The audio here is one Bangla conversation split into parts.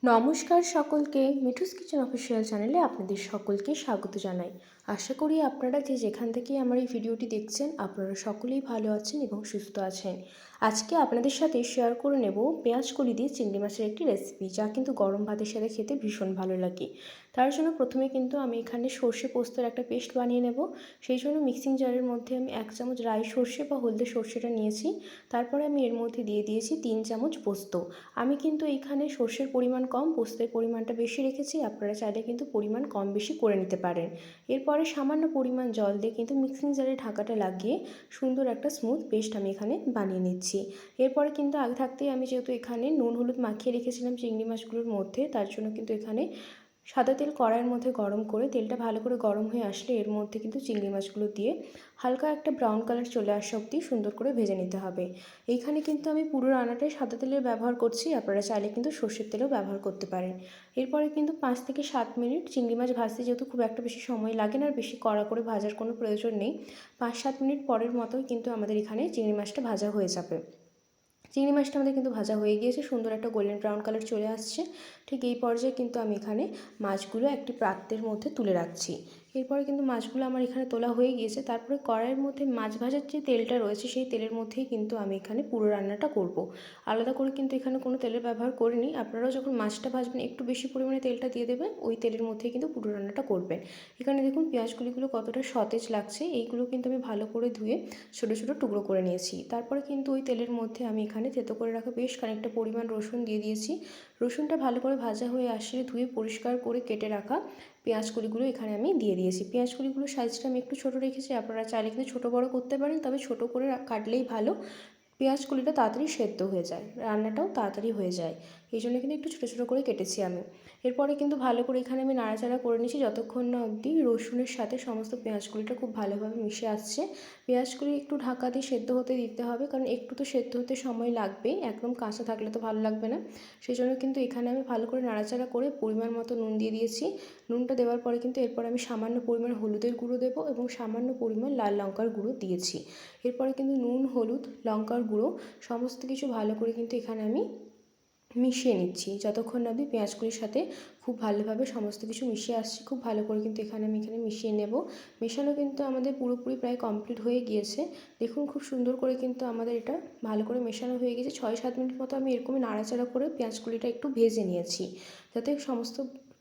নমস্কার সকলকে, মিঠুস কিচেন অফিসিয়াল চ্যানেলে আপনাদের সকলকে স্বাগত জানাই। আশা করি আপনারা যেখান থেকেই আমার এই ভিডিওটি দেখছেন আপনারা সকলেই ভালো আছেন এবং সুস্থ আছেন। আজকে আপনাদের সাথে শেয়ার করে নেব পেঁয়াজ কলি দিয়ে চিংড়ি মাছের একটি রেসিপি, যা কিন্তু গরম ভাতের সাথে খেতে ভীষণ ভালো লাগে। তার জন্য প্রথমে কিন্তু আমি এখানে সর্ষে পোস্তের একটা পেস্ট বানিয়ে নেব। সেই জন্য মিক্সিং জারের মধ্যে আমি 1 চামচ রাই সর্ষে বা হলদে সর্ষেটা নিয়েছি। তারপরে আমি এর মধ্যে দিয়ে দিয়েছি 3 চামচ পোস্ত। আমি কিন্তু এইখানে সর্ষের পরিমাণ কম, পোস্তের পরিমাণটা বেশি রেখেছি। আপনারা চাইলে কিন্তু পরিমাণ কম বেশি করে নিতে পারেন। এরপরে সামান্য পরিমাণ জল দিয়ে কিন্তু মিক্সিং জারে ঢাকাটা লাগিয়ে সুন্দর একটা স্মুথ পেস্ট আমি এখানে বানিয়ে নিচ্ছি। এরপরে কিন্তু আগে থাকতেই আমি যেহেতু এখানে নুন হলুদ মাখিয়ে রেখেছিলাম চিংড়ি মাছগুলোর মধ্যে, তার জন্য কিন্তু এখানে সাদা তেল কড়াইয়ের মধ্যে গরম করে তেলটা ভালো করে গরম হয়ে আসলে এর মধ্যে কিন্তু চিংড়ি মাছগুলো দিয়ে হালকা একটা ব্রাউন কালার চলে আসা অবধি সুন্দর করে ভেজে নিতে হবে। এইখানে কিন্তু আমি পুরো রান্নাটায় সাদা তেলের ব্যবহার করছি, আপনারা চাইলে কিন্তু সর্ষের তেলও ব্যবহার করতে পারেন। এরপরে কিন্তু 5 থেকে 7 মিনিট চিংড়ি মাছ ভাজতে যেহেতু খুব একটা বেশি সময় লাগে না আর বেশি কড়া করে ভাজার কোনো প্রয়োজন নেই, 5-7 মিনিট পরের মতোই কিন্তু আমাদের এখানে চিংড়ি মাছটা ভাজা হয়ে যাবে। চিংড়ি মাছটা আমাদের কিন্তু ভাজা হয়ে গিয়েছে, সুন্দর একটা গোল্ডেন ব্রাউন কালার চলে আসছে। ঠিক এই পর্যায়ে কিন্তু আমি এখানে মাছগুলো একটি পাত্রের মধ্যে তুলে রাখছি। এরপরে কিন্তু মাছগুলো আমার এখানে তোলা হয়ে গিয়েছে। তারপরে কড়াইয়ের মধ্যে মাছ ভাজার যে তেলটা রয়েছে সেই তেলের মধ্যেই কিন্তু আমি এখানে পুরো রান্নাটা করব। আলাদা করে কিন্তু এখানে কোনো তেলের ব্যবহার করিনি। আপনারাও যখন মাছটা ভাজবেন একটু বেশি পরিমাণে তেলটা দিয়ে দেবেন, ওই তেলের মধ্যেই কিন্তু পুরো রান্নাটা করবেন। এখানে দেখুন পেঁয়াজগুলিগুলো কতটা সতেজ লাগছে, এইগুলো কিন্তু আমি ভালো করে ধুয়ে ছোটো ছোটো টুকরো করে নিয়েছি। তারপরে কিন্তু ওই তেলের মধ্যে আমি এখানে থেতো করে রাখা বেশ খানিকটা পরিমাণ রসুন দিয়ে দিয়েছি। রসুনটা ভালো করে ভাজা হয়ে আসলে ধুয়ে পরিষ্কার করে কেটে রাখা পেঁয়াজ কলিগুলো এখানে আমি দিয়ে দিয়েছি। পেঁয়াজ কলিগুলোর সাইজটা আমি একটু ছোটো রেখেছি, আপনারা চাইলে কিন্তু ছোটো বড়ো করতে পারেন, তবে ছোটো করে কাটলেই ভালো। পেঁয়াজ কলিটা তাড়াতাড়ি সেদ্ধ হয়ে যায়, রান্নাটাও তাড়াতাড়ি হয়ে যায়, এই জন্য কিন্তু একটু ছোটো ছোটো করে কেটেছি আমি। এরপরে কিন্তু ভালো করে এখানে আমি নাড়াচাড়া করে নিচ্ছি যতক্ষণ না অবধি রসুনের সাথে সমস্ত পেঁয়াজগুলিটা খুব ভালোভাবে মিশে আসছে। পেঁয়াজগুলি একটু ঢাকা দিয়ে সেদ্ধ হতে দিতে হবে, কারণ একটু তো সেদ্ধ হতে সময় লাগবেই, একদম কাঁচা থাকলে তো ভালো লাগবে না। সেই জন্য কিন্তু এখানে আমি ভালো করে নাড়াচাড়া করে পরিমাণ মতো নুন দিয়ে দিয়েছি। নুনটা দেওয়ার পরে কিন্তু এরপর আমি সামান্য পরিমাণ হলুদের গুঁড়ো দেবো এবং সামান্য পরিমাণ লাল লঙ্কার গুঁড়ো দিয়েছি। এরপরে কিন্তু নুন হলুদ লঙ্কার গুঁড়ো সমস্ত কিছু ভালো করে কিন্তু এখানে আমি মিশিয়ে নিচ্ছি যতক্ষণ না অবধি পেঁয়াজগুলির সাথে খুব ভালোভাবে সমস্ত কিছু মিশিয়ে আসছে। খুব ভালো করে কিন্তু এখানে মিশিয়ে নেব। মেশানো কিন্তু আমাদের পুরোপুরি প্রায় কমপ্লিট হয়ে গিয়েছে। দেখুন খুব সুন্দর করে কিন্তু আমাদের এটা ভালো করে মেশানো হয়ে গেছে। 6-7 মিনিট মতো আমি এরকমই নাড়াচাড়া করে পেঁয়াজগুলিটা একটু ভেজে নিয়েছি, যাতে সমস্ত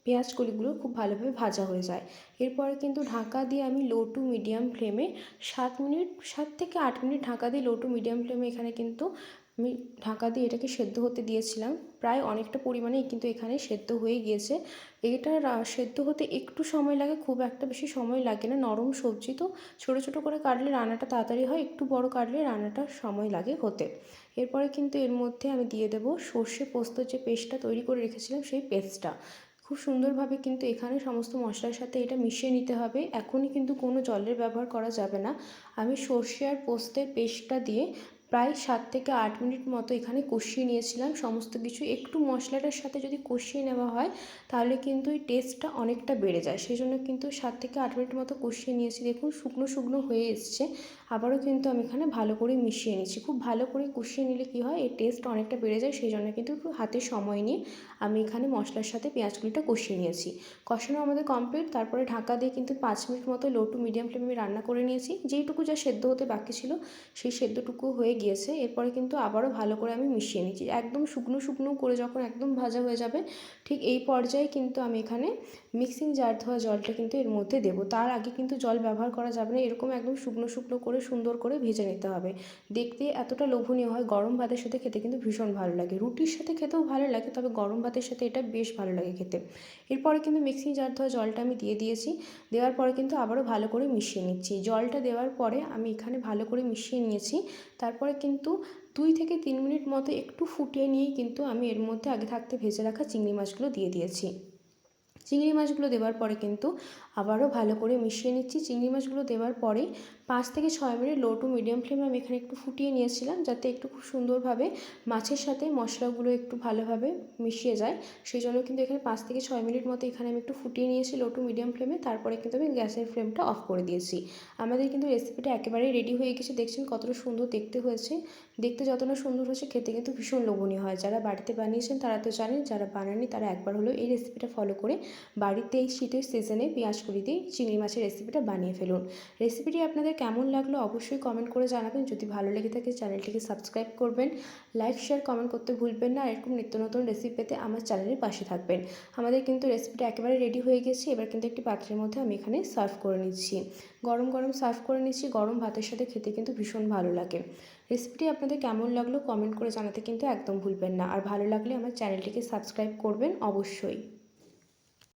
পেঁয়াজকলিগুলো খুব ভালোভাবে ভাজা হয়ে যায়। এরপরে কিন্তু ঢাকা দিয়ে আমি লো টু মিডিয়াম ফ্লেমে 7 থেকে 8 মিনিট ঢাকা দিয়ে লো টু মিডিয়াম ফ্লেমে এখানে কিন্তু আমি ঢাকা দিয়ে এটাকে সেদ্ধ হতে দিয়েছিলাম। প্রায় অনেকটা পরিমাণেই কিন্তু এখানে সেদ্ধ হয়ে গিয়েছে। এটা সেদ্ধ হতে একটু সময় লাগে, খুব একটা বেশি সময় লাগে না। নরম সবজি তো ছোটো ছোটো করে কাটলে রান্নাটা তাড়াতাড়ি হয়, একটু বড় কাটলে রান্নাটা সময় লাগে হতে। এরপরে কিন্তু এর মধ্যে আমি দিয়ে দেবো সর্ষে পোস্তর যে পেস্টটা তৈরি করে রেখেছিলাম সেই পেস্টটা। খুব সুন্দরভাবে কিন্তু এখানে সমস্ত মশলার সাথে এটা মিশিয়ে নিতে হবে। এখনই কিন্তু কোনো জলের ব্যবহার করা যাবে না। আমি সর্ষে আর পোস্তের পেস্টটা দিয়ে প্রায় 7 থেকে 8 মিনিট মতো এখানে কষিয়ে নিয়েছিলাম সমস্ত কিছু। একটু মশলাটার সাথে যদি কষিয়ে নেওয়া হয় তাহলে কিন্তু এই টেস্টটা অনেকটা বেড়ে যায়, সেই জন্য কিন্তু 7 থেকে 8 মিনিট মতো কষিয়ে নিয়েছি। দেখুন শুকনো শুকনো হয়ে এসছে। আবারও কিন্তু আমি এখানে ভালো করে মিশিয়ে নিচ্ছি। খুব ভালো করে কষিয়ে নিলে কী হয়, এর টেস্ট অনেকটা বেড়ে যায়, সেই জন্য কিন্তু একটু হাতে সময় নিয়ে আমি এখানে মশলার সাথে পেঁয়াজগুলিটা কষিয়ে নিয়েছি। কষানো আমাদের কমপ্লিট। তারপরে ঢাকা দিয়ে কিন্তু 5 মিনিট মতো লো টু মিডিয়াম ফ্লেমে আমি রান্না করে নিয়েছি। যেইটুকু যা সেদ্ধ হতে বাকি ছিল সেই সেদ্ধটুকু হয়ে গিয়েছে। এরপরে কিন্তু আবারও ভালো করে আমি মিশিয়ে নিচ্ছি। একদম শুকনো শুকনো করে যখন একদম ভাজা হয়ে যাবে ঠিক এই পর্যায়ে কিন্তু আমি এখানে মিক্সিং জার ধোয়া জলটা কিন্তু এর মধ্যে দেবো। তার আগে কিন্তু জল ব্যবহার করা যাবে না, এরকম একদম শুকনো শুকনো করে সুন্দর করে ভেজে নিতে হবে। দেখতে এতটা লোভনীয় হয়, গরম ভাতের সাথে খেতে কিন্তু ভীষণ ভালো লাগে। রুটির সাথে খেতেও ভালো লাগে, তবে গরম ভাতের সাথে এটা বেশ ভালো লাগে খেতে। এরপরে কিন্তু মিক্সিং জার ধোয়া জলটা আমি দিয়ে দিয়েছি। দেওয়ার পরে কিন্তু আবারও ভালো করে মিশিয়ে নিচ্ছি। জলটা দেওয়ার পরে আমি এখানে ভালো করে মিশিয়ে নিয়েছি। তারপরে কিন্তু 2 থেকে 3 মিনিট মতো একটু ফুটিয়ে নিয়েই কিন্তু আমি এর মধ্যে আগে থাকতে ভেজে রাখা চিংড়ি মাছগুলো দিয়ে দিয়েছি। চিংড়ি মাছগুলো দেওয়ার পরে কিন্তু আবারও ভালো করে মিশিয়ে নিচ্ছি। চিংড়ি মাছগুলো দেওয়ার পরেই 5 থেকে 6 মিনিট লো টু মিডিয়াম ফ্লেমে আমি এখানে একটু ফুটিয়ে নিয়েছিলাম, যাতে একটু খুব সুন্দরভাবে মাছের সাথে মশলাগুলো একটু ভালোভাবে মিশিয়ে যায়। সেই জন্য কিন্তু এখানে 5 থেকে 6 মিনিট মতো এখানে আমি একটু ফুটিয়ে নিয়েছি লো টু মিডিয়াম ফ্লেমে। তারপরে কিন্তু আমি গ্যাসের ফ্লেমটা অফ করে দিয়েছি। আমাদের কিন্তু রেসিপিটা একেবারেই রেডি হয়ে গেছে। দেখছেন কতটা সুন্দর দেখতে হয়েছে। দেখতে যতটা সুন্দর হয়েছে খেতে কিন্তু ভীষণ লোভনীয় হয়। যারা বাড়িতে বানিয়েছেন তারা তো জানেন, যারা বানাননি তারা একবার হলেও এই রেসিপিটা ফলো করে বাড়িতে এই শীতের সিজনে পেঁয়াজকলি দিয়ে চিংড়ি মাছের রেসিপিটা বানিয়ে ফেলুন। রেসিপিটি আপনাদের কেমন লাগলো অবশ্যই কমেন্ট করে জানাবেন। যদি ভালো লেগে থাকে চ্যানেলটিকে সাবস্ক্রাইব করবেন, লাইক শেয়ার কমেন্ট করতে ভুলবেন না। আর এরকম নিত্য নতুন রেসিপি পেতে আমার চ্যানেলের পাশে থাকবেন। আমাদের কিন্তু রেসিপিটা একেবারে রেডি হয়ে গেছে। এবার কিন্তু একটি পাত্রের মধ্যে আমি এখানে সার্ভ করে নিচ্ছি। গরম গরম সার্ভ করে নিচ্ছি। গরম ভাতের সাথে খেতে কিন্তু ভীষণ ভালো লাগে। রেসিপিটি আপনাদের কেমন লাগলো কমেন্ট করে জানাতে কিন্তু একদম ভুলবেন না। আর ভালো লাগলে আমার চ্যানেলটিকে সাবস্ক্রাইব করবেন অবশ্যই।